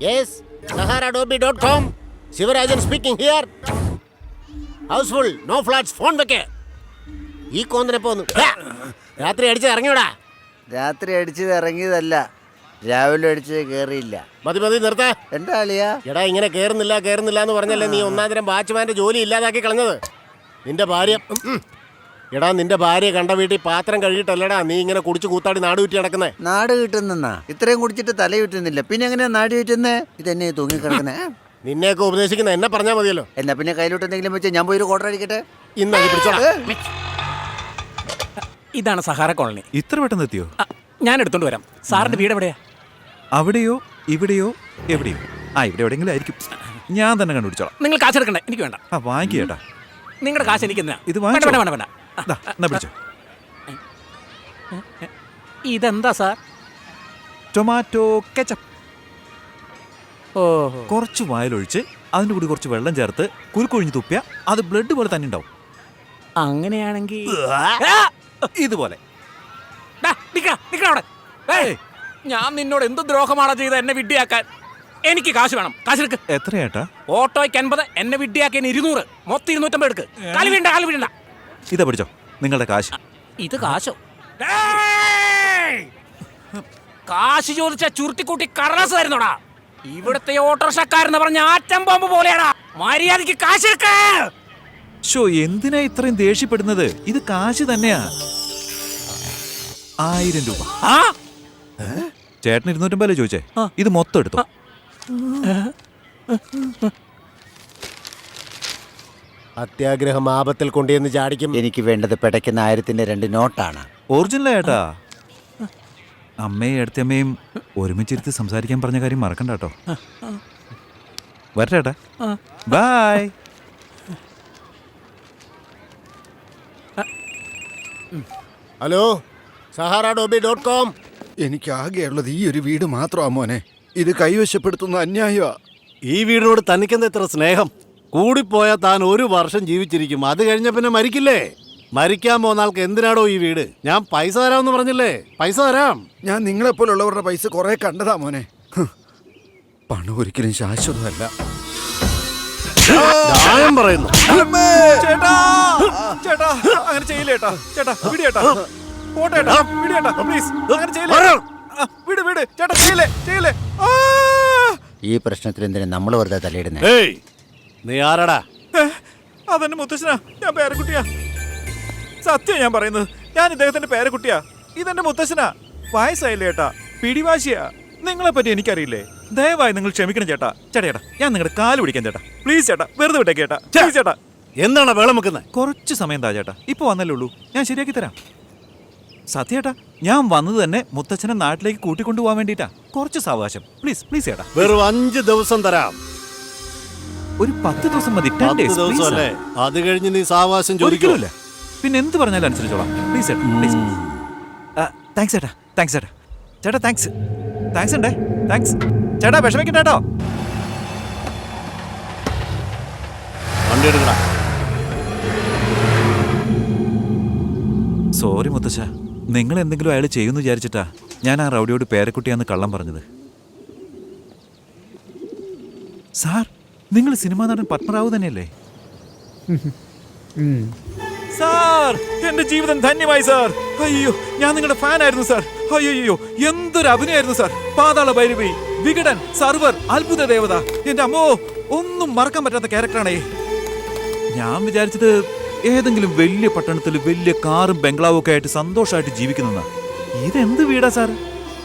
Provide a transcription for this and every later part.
Yes, saharadobi.com. Sivarajan speaking here. Houseful, no floods, phone വെക്കേ. ഈ കോന്നിനെ പോന്നു. രാത്രി അടിച്ച് ഇറങ്ങിയോടാ. രാത്രി അടിച്ചത് ഇറങ്ങിയതല്ല, രാവിലെ അടിച്ചത് കേറിയില്ല. മതി നിർത്താ. എന്താ അളിയാ? എടാ ഇങ്ങനെ കേറുന്നില്ല എന്ന് പറഞ്ഞല്ലേ നീ ഒന്നാം തരം വാച്ച്മാന്റെ ജോലി ഇല്ലാതാക്കി കളഞ്ഞത്. നിന്റെ ഭാര്യ എടാ നിന്റെ ഭാര്യ കണ്ട വീട്ടിൽ പാത്രം കഴുകിയിട്ടല്ലടാ നീ ഇങ്ങനെ കുടിച്ച് കൂത്താടി നാട് ചുറ്റി നടക്കുന്നേ. നാട് കിട്ടുന്നാ ഇത്രയും കുടിച്ചിട്ട് തല ചുറ്റുന്നില്ല, പിന്നെ എങ്ങനെയാ നാട് ചുറ്റുന്നേ? ഇതെന്നെ തൂങ്ങിക്കിടക്കുന്നേ. നിന്നെയൊക്കെ ഉപദേശിക്കുന്ന എന്നെ പറഞ്ഞാൽ മതിയല്ലോ. എന്നാ പിന്നെ കയ്യിലോട്ട് എന്തെങ്കിലും വെച്ച് ഞാൻ പോയി ഒരു കോട്ടർ അടിക്കട്ടെ. ഇന്ന് പിടിച്ചോളാം. ഇതാണ് സഹാറ കോളനി. ഇത്ര പെട്ടെന്ന് എത്തിയോ? ഞാൻ എടുത്തോണ്ട് വരാം. സാറിന്റെ വീട് എവിടെയാ? അവിടെയോ ഇവിടെയോ എവിടെയോ? ഇവിടെ എവിടെയെങ്കിലും ആയിരിക്കും. ഞാൻ തന്നെ കണ്ടുപിടിച്ചോളാം. നിങ്ങൾ കാശ് എടുക്കണ്ടേ? എനിക്ക് വേണ്ട. വാങ്ങിക്കേട്ടാ. നിങ്ങളുടെ കാശ് എനിക്ക് എന്തിനാ? ഇത് വേണ്ട. പിടിച്ചോ. ഇതെന്താ സാർ? Tomato ketchup. ഓഹോ. കുറച്ച് വായിലൊഴിച്ച് അതിൻ്റെ കൂടി കുറച്ച് വെള്ളം ചേർത്ത് കുരുക്കൊഴിഞ്ഞ് തുപ്പിയ അത് ബ്ലഡ് പോലെ തന്നെ ഉണ്ടാവും. അങ്ങനെയാണെങ്കിൽ ഇതുപോലെ. ഞാൻ നിന്നോട് എന്ത് ദ്രോഹമാണോ ചെയ്ത എന്നെ വിഡ്ഢിയാക്കാൻ? എനിക്ക് കാശ് വേണം. കാശെടുക്ക്. എത്രയാട്ടാ? ഓട്ടോയ്ക്ക് 50, എന്നെ വിഡ്ഢിയാക്കിയ 200, മൊത്തം 250 എടുക്ക്. കാല് വീണ്ട. ഇതാ പിടിച്ചോ നിങ്ങളുടെ കാശ്. ഇത് കാശോ? കാശ് ചോദിച്ച ചുരുട്ടിക്കൂട്ടി കടലാസ് തരുന്നോടാ. ഇവിടുത്തെ ഓട്ടോറിക്ഷക്കാരെന്ന് പറഞ്ഞ ആറ്റം ബോംബ് പോലെയാടാ. മര്യാദക്ക് കാശ് എടുക്ക്. എന്തിനാ ഇത്രയും ദേഷ്യപ്പെടുന്നത്? ഇത് കാശ് തന്നെയാ. 1000 രൂപ. ചേട്ടന് 250 ചോദിച്ചേ, ഇത് മൊത്തം എടുത്തു. അത്യാഗ്രഹം ആപത്തിൽ കൊണ്ടുവന്ന് ചാടിക്കും. എനിക്ക് വേണ്ടത് പിടയ്ക്കുന്ന 1000-ന്റെ 2 നോട്ടാണ്. ഒറിജിനൽ ഏട്ടാ. അമ്മയും അടുത്തമ്മയും ഒരുമിച്ചിരുത്തി സംസാരിക്കാൻ പറഞ്ഞ കാര്യം മറക്കണ്ട കേട്ടോ. വരട്ടെ. ബൈ. Hello, saharadobi.com. എനിക്കാകെയുള്ളത് ഈ ഒരു വീട് മാത്രമാ മോനെ. ഇത് കൈവശപ്പെടുത്തുന്ന അന്യായമാ. ഈ വീടിനോട് തനിക്കെന്താ ഇത്ര സ്നേഹം? കൂടിപ്പോയാൽ താൻ 1 വർഷം ജീവിച്ചിരിക്കും, അത് കഴിഞ്ഞ പിന്നെ മരിക്കില്ലേ? മരിക്കാൻ പോകുന്ന ആൾക്ക് എന്തിനാടോ ഈ വീട്? ഞാൻ പൈസ തരാമെന്ന് പറഞ്ഞില്ലേ? പൈസ തരാം. ഞാൻ നിങ്ങളെപ്പോലുള്ളവരുടെ പൈസ കുറെ കണ്ടതാ മോനെ. പണം ഒരിക്കലും ശാശ്വതമല്ല. ന്യായം പറയുന്നു. ചേട്ടാ അങ്ങനെ ചെയ്യില്ല ചേട്ടാ. ചേട്ടാ വിടിയേട്ടാ. പോട്ടേട്ടാ വിടിയേട്ടാ പ്ലീസ്. അങ്ങനെ ചെയ്യില്ല. വിട് ചേട്ടാ. ചെയ്യില്ലേ. ഈ പ്രശ്നത്തിൽ എന്തിനാ നമ്മൾ വെറുതെ തലയിടുന്നേ? നീ ആരാടാ? അതെന്റെ മുത്തശ്ശനാ. ഞാൻ പേരക്കുട്ടിയാ. സത്യം ഞാൻ പറയുന്നത്. ഞാൻ ഇദ്ദേഹത്തിന്റെ പേരക്കുട്ടിയാ. ഇതെന്റെ മുത്തശ്ശനാ. വയസ്സായില്ലേ ചേട്ടാ. പിടിവാശിയാ. നിങ്ങളെ പറ്റി എനിക്കറിയില്ലേ. ദയവായി നിങ്ങൾ ക്ഷമിക്കണം ചേട്ടാ. ചേട്ടാ ഞാൻ നിങ്ങളുടെ കാല് പിടിക്കാൻ ചേട്ടാ. പ്ലീസ് ചേട്ടാ, വെറുതെ വിട്ടേ ചേട്ടാ. ചേട്ടാ എന്താണ് വേളം വെക്കുന്നത്? കുറച്ച് സമയം താ ചേട്ടാ. ഇപ്പൊ വന്നല്ലേ ഉള്ളൂ, ഞാൻ ശരിയാക്കി തരാം. സത്യേട്ടാ, ഞാൻ വന്നത് തന്നെ മുത്തച്ഛനെ നാട്ടിലേക്ക് കൂട്ടിക്കൊണ്ടുപോകാൻ വേണ്ടിട്ടാ. കുറച്ച് സാവകാശം പ്ലീസ് ചേട്ടാ. വെറും 5 ദിവസം തരാം. ഒരു 10 ദിവസം മതി. 10 days അല്ലേ? അത് കഴിഞ്ഞ് നീ സാവകാശം ചോദിക്കില്ല. പിന്നെ എന്ത് പറഞ്ഞാലും അനുസരിച്ചോളാം. പ്ലീസ് ചേട്ടാ, പ്ലീസ്. താങ്ക്സ് ചേട്ടാ. ചേട്ടാ താങ്ക്സ് ഉണ്ടേ. താങ്ക്സ് ചേട്ടാ. വിഷമിക്കണ്ട കേട്ടോ. വണ്ടി എടുക്കടാ. സോറി മുത്തശ്ശ, നിങ്ങൾ എന്തെങ്കിലും അയാൾ ചെയ്യുമെന്ന് വിചാരിച്ചിട്ടാ ഞാൻ ആ റൗഡിയോട് പേരക്കുട്ടിയാന്ന് കള്ളം പറഞ്ഞത്. സാർ, നിങ്ങൾ സിനിമാ നടൻ പത്മറാവു തന്നെയല്ലേ? സാർ, എന്റെ ജീവിതം ധന്യമായി സാർ. അയ്യോ, ഞാൻ നിങ്ങളുടെ ഫാൻ ആയിരുന്നു സാർ. അയ്യോ, എന്തൊരു അഭിനയായിരുന്നു സാർ. പാതാള ഭൈരവി, വികടൻ, സർവർ, അത്ഭുത ദേവത. എന്റെ അമ്മോ, ഒന്നും മറക്കാൻ പറ്റാത്ത ക്യാരക്ടറാണേ. ഞാൻ വിചാരിച്ചത് ഏതെങ്കിലും വലിയ പട്ടണത്തിൽ വലിയ കാറും ബംഗ്ലാവും ഒക്കെ ആയിട്ട് സന്തോഷമായിട്ട് ജീവിക്കുന്ന. ഇതെന്ത് വീടാ സാർ?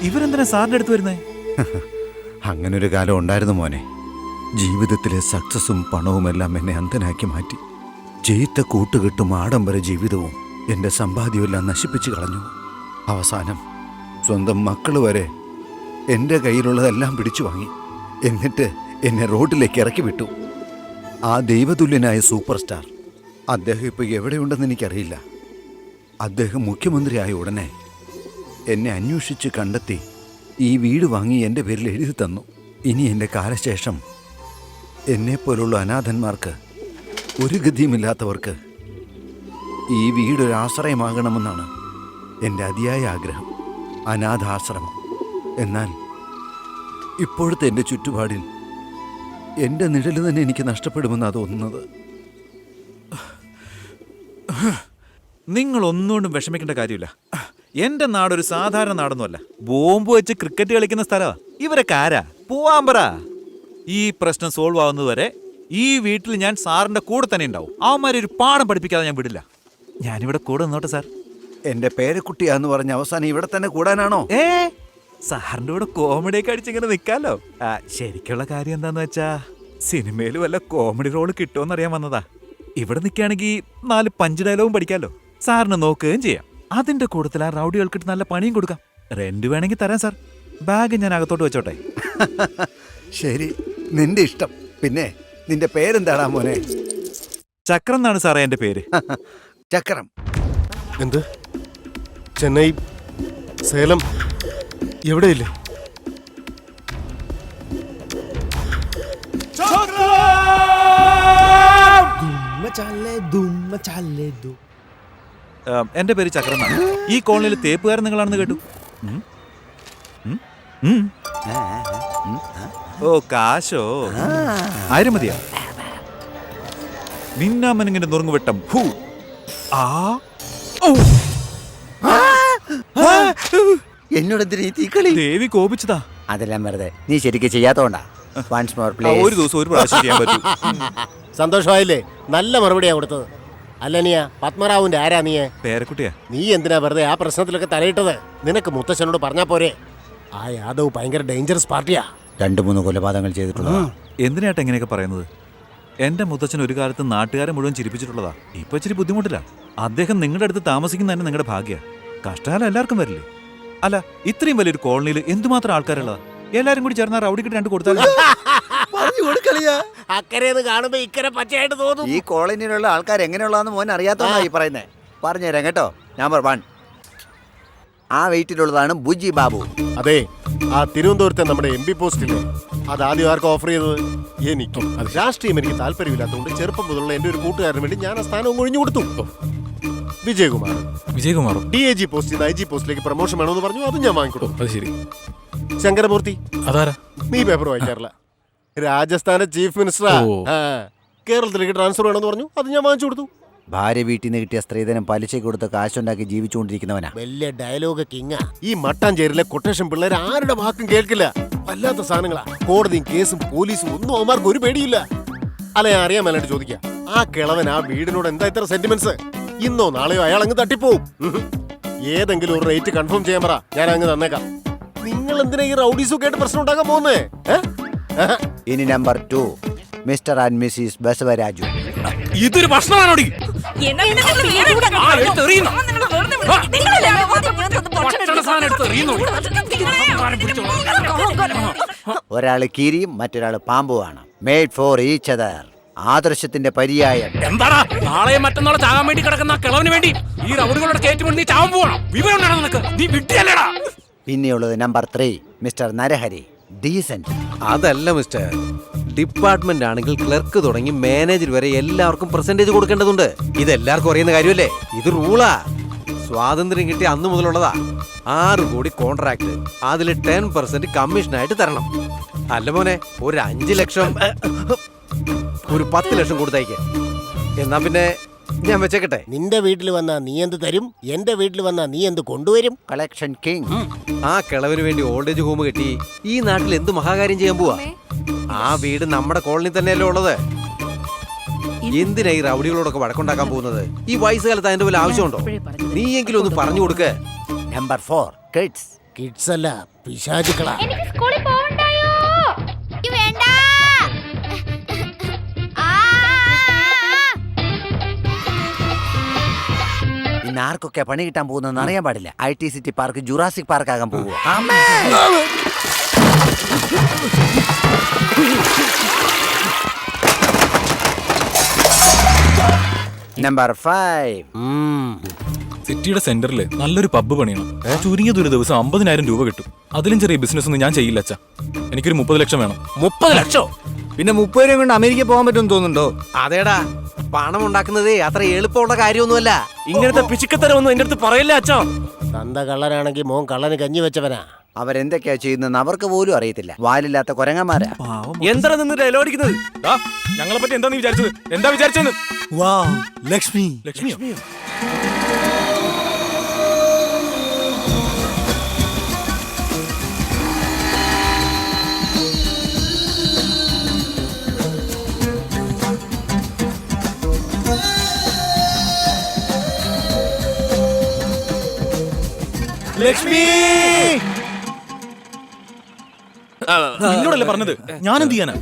ഇവരെന്തിനാ സാറിന്റെ അടുത്ത് വരുന്നേ? അങ്ങനൊരു കാലം ഉണ്ടായിരുന്നു മോനെ. ജീവിതത്തിലെ സക്സസും പണവുമെല്ലാം എന്നെ അന്ധനാക്കി മാറ്റി. ജയിത്ത കൂട്ടുകെട്ടും ആഡംബര ജീവിതവും എൻ്റെ സമ്പാദ്യമെല്ലാം നശിപ്പിച്ചു കളഞ്ഞു. അവസാനം സ്വന്തം മക്കൾ വരെ എൻ്റെ കയ്യിലുള്ളതെല്ലാം പിടിച്ചു വാങ്ങി. എന്നിട്ട് എന്നെ റോഡിലേക്ക് ഇറക്കി വിട്ടു. ആ ദൈവതുല്യനായ സൂപ്പർ സ്റ്റാർ, അദ്ദേഹം ഇപ്പോൾ എവിടെയുണ്ടെന്ന് എനിക്കറിയില്ല. അദ്ദേഹം മുഖ്യമന്ത്രിയായ ഉടനെ എന്നെ അന്വേഷിച്ച് കണ്ടെത്തി ഈ വീട് വാങ്ങി എൻ്റെ പേരിൽ എഴുതി തന്നു. ഇനി എൻ്റെ കാലശേഷം എന്നെപ്പോലുള്ള അനാഥന്മാർക്ക്, ഒരു ഗതിയുമില്ലാത്തവർക്ക് ഈ വീടൊരാശ്രയമാകണമെന്നാണ് എൻ്റെ അതിയായ ആഗ്രഹം. അനാഥാശ്രമം. എന്നാൽ ഇപ്പോഴത്തെ എൻ്റെ ചുറ്റുപാടിൽ എൻ്റെ നിഴല് തന്നെ എനിക്ക് നഷ്ടപ്പെടുമെന്നാണ് തോന്നുന്നത്. നിങ്ങൾ ഒന്നുകൊണ്ടും വിഷമിക്കേണ്ട കാര്യമില്ല. എന്റെ നാടൊരു സാധാരണ നാടൊന്നുമല്ല. ബോംബ് വെച്ച് ക്രിക്കറ്റ് കളിക്കുന്ന സ്ഥലമാ. ഇവരൊക്കെ ആരാ? പോവാൻ പറ. ഈ പ്രശ്നം സോൾവ് ആവുന്നതുവരെ ഈ വീട്ടിൽ ഞാൻ സാറിന്റെ കൂടെ തന്നെ ഉണ്ടാവും. അവന്മാരെ ഒരു പാഠം പഠിപ്പിക്കാതെ ഞാൻ വിടില്ല. ഞാനിവിടെ കൂടെ നിന്നോട്ടെ സാർ. എൻ്റെ പേരക്കുട്ടിയാന്ന് പറഞ്ഞ അവസാനം ഇവിടെ തന്നെ കൂടാനാണോ? സാറിന്റെ കൂടെ കോമഡിയൊക്കെ അടിച്ചിങ്ങനെ നിൽക്കാലോ. ശരിക്കുള്ള കാര്യം എന്താന്ന് വെച്ചാ സിനിമയിൽ വല്ല കോമഡി റോള് കിട്ടുമെന്ന് അറിയാൻ വന്നതാ. ഇവിടെ നിൽക്കുകയാണെങ്കിൽ 4 പഞ്ച് ഡയലോഗും പഠിക്കാലോ. സാറിന് നോക്കുകയും ചെയ്യാം. അതിന്റെ കൂട്ടത്തിൽ ആ റൗഡികൾക്കിട്ട് നല്ല പണിയും കൊടുക്കാം. റെന്റ് വേണമെങ്കിൽ തരാം സാർ. ബാഗ് ഞാൻ അകത്തോട്ട് വെച്ചോട്ടെ? ശരി, നിന്റെ ഇഷ്ടം. പിന്നെ നിന്റെ പേരെന്താടാ മോനെ? ചക്രം എന്നാണ് സാറേ എന്റെ പേര്. ചക്രം. എന്ത്? ചെന്നൈ, സേലം എവിടെയില്ലേ? എന്റെ പേര് ചക്രം എന്നാണ്. ഈ കോളനിയിൽ തേപ്പുകാരൻ നിങ്ങളാണെന്ന് കേട്ടു. ഓ, കാശോ? 1000 മതിയാ? നിന്നാമനിങ്ങനെ നുറുങ്ങുവെട്ടം. എന്നോട് എന്തിനാ ഈ തീക്കളി? ദേവി കോപിച്ചതാ. അതെല്ലാം വെറുതെ. നീ ശരിക്കും ചെയ്യാത്തോണ്ടാ. വൺസ് മോർ ഒരു ദിവസം ഒരു പ്രാവശ്യം ചെയ്യാൻ പറ്റൂ. സന്തോഷമായില്ലേ? നല്ല മറുപടിയാ കൊടുത്തത്. അല്ല നീയാ പത്മറാവുവിന്റെ ആരാ നീ? പേരക്കുട്ടിയാ. നീ എന്തിനാ വെറുതെ ആ പ്രശ്നത്തിലൊക്കെ തലയിട്ടത്? നിനക്ക് മുത്തശ്ശനോട് പറഞ്ഞാ പോരെ? ആ യാദവ് ഭയങ്കര ഡേഞ്ചറസ് പാർട്ടിയാ. 2-3 കൊലപാതകങ്ങൾ ചെയ്തിട്ടുള്ളതാ. എന്തിനായിട്ട് എങ്ങനെയൊക്കെ പറയുന്നത്? എന്റെ മുത്തച്ഛൻ ഒരു കാലത്ത് നാട്ടുകാരെ മുഴുവൻ ചിരിപ്പിച്ചിട്ടുള്ളതാ. ഇപ്പൊ ഇച്ചിരി ബുദ്ധിമുട്ടില്ല. അദ്ദേഹം നിങ്ങളുടെ അടുത്ത് താമസിക്കുന്ന തന്നെ നിങ്ങളുടെ ഭാഗ്യ. കഷ്ടകാലം എല്ലാവർക്കും വരില്ലേ? അല്ല, ഇത്രയും വലിയൊരു കോളനിയിൽ എന്തുമാത്രം ആൾക്കാരുള്ളതാ? എല്ലാരും കൂടി ചേർന്ന റൗഡിക്കിട്ട് 2 കൊടുത്താൽ അക്കരേന്ന് കാണുമ്പോ ഇക്കരെ പച്ചയായിട്ട് തോന്നും. ഈ കോളനിയിലുള്ള ആൾക്കാർ എങ്ങനെയുള്ളതെന്ന് മോൻ അറിയാത്തോണ്ടാ ഈ പറയുന്നേ. പറഞ്ഞുതരാം കേട്ടോ. നമ്പർ 1 ആ വെയിറ്റിലുള്ളതാണ് ബുജി ബാബു. അതെ, ആ തിരുവനന്തപുരത്തെ നമ്മുടെ MP പോസ്റ്റില്ലേ, അത് ആദ്യം ആർക്ക് ഓഫർ ചെയ്തത്? എനിക്കും. അത് രാഷ്ട്രീയം എനിക്ക് താല്പര്യമില്ലാത്തതുകൊണ്ട് ചെറുപ്പം മുതലുള്ള എന്റെ ഒരു കൂട്ടുകാരന് വേണ്ടി ഞാൻ ആ സ്ഥാനം ഒഴിഞ്ഞു കൊടുത്തു. വിജയകുമാർ DAG പോസ്റ്റിൽ നിന്ന് IG പോസ്റ്റിലേക്ക് പ്രൊമോഷൻ വേണമെന്ന് പറഞ്ഞു. അത് ഞാൻ വാങ്ങിക്കൊടുത്തു. അത് ശരി. ശങ്കരമൂർത്തി, അതാരാ? നീ പേപ്പർ വായിക്കാറില്ല. രാജസ്ഥാന്റെ ചീഫ് മിനിസ്റ്ററാ. കേരളത്തിലേക്ക് ട്രാൻസ്ഫർ വേണമെന്ന് പറഞ്ഞു. അത് ഞാൻ വാങ്ങിച്ചു കൊടുത്തു. ഭാര്യ വീട്ടിൽ നിന്ന് കിട്ടിയ സ്ത്രീധനം പലിശ കൊടുത്ത് കാശുണ്ടാക്കി ജീവിച്ചുകൊണ്ടിരിക്കുന്നവനാ. വലിയ ഡയലോഗ് കിങ്ങാ. ഈ മട്ടാഞ്ചേരിയിലെ കൊട്ടേഷൻ പിള്ളേർ ആരുടെ വാക്കും കേൾക്കില്ല. വല്ലാത്ത സാധനങ്ങളാ. കോടതിയും കേസും പോലീസും ഒന്നും അവന്മാർക്ക് ഒരു പേടിയില്ല. അല്ല, ഞാൻ അറിയാൻ മേലായിട്ട് ചോദിക്കാം, ആ കിളവൻ ആ വീടിനോട് എന്താ ഇത്ര സെന്റിമെന്റ്സ്? ഇന്നോ നാളെയോ അയാൾ അങ്ങ് തട്ടിപ്പോവും. ഏതെങ്കിലും ഒരു റേറ്റ് കൺഫേം ചെയ്യാൻ പറ, ഞാൻ അങ്ങ് തന്നേക്കാം. നിങ്ങൾ എന്തിനാ ഈ റൗഡീസും കേട്ട് പ്രശ്നം ഉണ്ടാക്കാൻ പോകുന്നേ? ഇനി നമ്പർ 2 മിസ്റ്റർ ആൻഡ് മിസ്സിസ് ബസവരാജു. ഇതൊരു ഭക്ഷണമാണോ? ഒരാള് കീരിയും മറ്റൊരാള് പാമ്പുമാണ്. Made for each other. ആദർശത്തിന്റെ പര്യായം. എന്താടാ നാളെ മറ്റന്നാളെ ചാകാൻ വേണ്ടി കിടക്കുന്ന കിളവിന് വേണ്ടി ഈ റൗഡികളുടെ കയറ്റുമ്പോൾ നീ ചാവാൻ പോകണം? വിവരം ഉണ്ടാണോ നിനക്ക്? നീ വിട്ടിയല്ലേടാ. പിന്നെയുള്ളത് നമ്പർ 3 മിസ്റ്റർ നരഹരി. ഡീസന്റ്. അതല്ല മിസ്റ്റർ, ഡിപ്പാർട്ട്മെന്റ് ആണെങ്കിൽ ക്ലർക്ക് തുടങ്ങി മാനേജർ വരെ എല്ലാവർക്കും പെർസെന്റേജ് കൊടുക്കേണ്ടതുണ്ട്. ഇതെല്ലാവർക്കും അറിയുന്ന കാര്യമല്ലേ? ഇത് റൂളാ. സ്വാതന്ത്ര്യം കിട്ടിയ അന്ന് മുതലുള്ളതാ. 6 കോടി കോൺട്രാക്ട്, അതിൽ 10% കമ്മീഷനായിട്ട് തരണം. അല്ല മോനെ, ഒരു 5 ലക്ഷം, ഒരു 10 ലക്ഷം കൊടുത്തയക്ക്. എന്നാ പിന്നെ ഞാൻ വെച്ചേക്കട്ടെ. നിന്റെ വീട്ടിൽ വന്നാ നീ എന്ത് തരും? എന്റെ വീട്ടിൽ വന്നാ നീ എന്ത് കൊണ്ടുവരും? Collection king. ആ കിളവിന് വേണ്ടി ഓൾഡ് ഏജ് ഹോം കെട്ടി ഈ നാട്ടിൽ എന്ത് മഹാകാര്യം ചെയ്യാൻ പോവാ? ആ വീട് നമ്മുടെ കോളനി തന്നെയല്ലേ ഉള്ളത്. എന്തിനാ ഈ റൗഡികളോടൊക്കെ വഴക്കുണ്ടാക്കാൻ പോകുന്നത്? ഈ വയസ്സുകാലത്ത് അതിന്റെ പോലെ ആവശ്യമുണ്ടോ? നീയെങ്കിലും ഒന്ന് പറഞ്ഞു കൊടുക്ക. Number 4 kids. കിഡ്സ് അല്ല, പിശാചുക്കളാ. എനിക്ക് സ്കൂളിൽ പോവണ്ടായോ? വേണ്ട. ഇന്ന് ആർക്കൊക്കെ പണി കിട്ടാൻ പോകുന്നതെന്ന് അറിയാൻ പാടില്ല. IT city park Jurassic park ആകാൻ പോകുക. നമ്പർ 5 സിറ്റിയുടെ സെന്ററിൽ നല്ലൊരു പബ്ബ് പണിയണം. ചുരുങ്ങിയത് ഒരു ദിവസം 50,000 രൂപ കിട്ടും. അതിലും ചെറിയ ബിസിനസ് ഒന്നും ഞാൻ ചെയ്യില്ല അച്ഛാ. എനിക്കൊരു 30 ലക്ഷം വേണം. 30 ലക്ഷോ? പിന്നെ 30 രൂപ കൊണ്ട് അമേരിക്ക പോകാൻ പറ്റുമെന്ന് തോന്നുന്നുണ്ടോ? അതേടാ, പണം ഉണ്ടാക്കുന്നതേ അത്ര എളുപ്പമുള്ള കാര്യമൊന്നുമല്ല. ഇങ്ങനത്തെ പിശുക്കത്തരമൊന്നും എന്റെ അടുത്ത് പറയില്ല അച്ഛാ. തന്ത കള്ളനാണെങ്കിൽ മോൻ കള്ളന് കഞ്ഞി വെച്ചവനാ. അവരെന്തൊക്കെയാ ചെയ്യുന്നതെന്ന് അവർക്ക് പോലും അറിയത്തില്ല. വാലില്ലാത്ത കുരങ്ങന്മാരാ. എന്താ നിന്ന് ഡയലോഗ് അടിക്കുന്നത്? ഞങ്ങളെ പറ്റി എന്താ നീ വിചാരിച്ചത്? എന്താ വിചാരിച്ചെന്ന്? ലക്ഷ്മി ലക്ഷ്മിയോ? ലക്ഷ്മി നിന്നോടല്ലേ പറഞ്ഞത്? ഞാൻ എന്ത് ചെയ്യാനാ?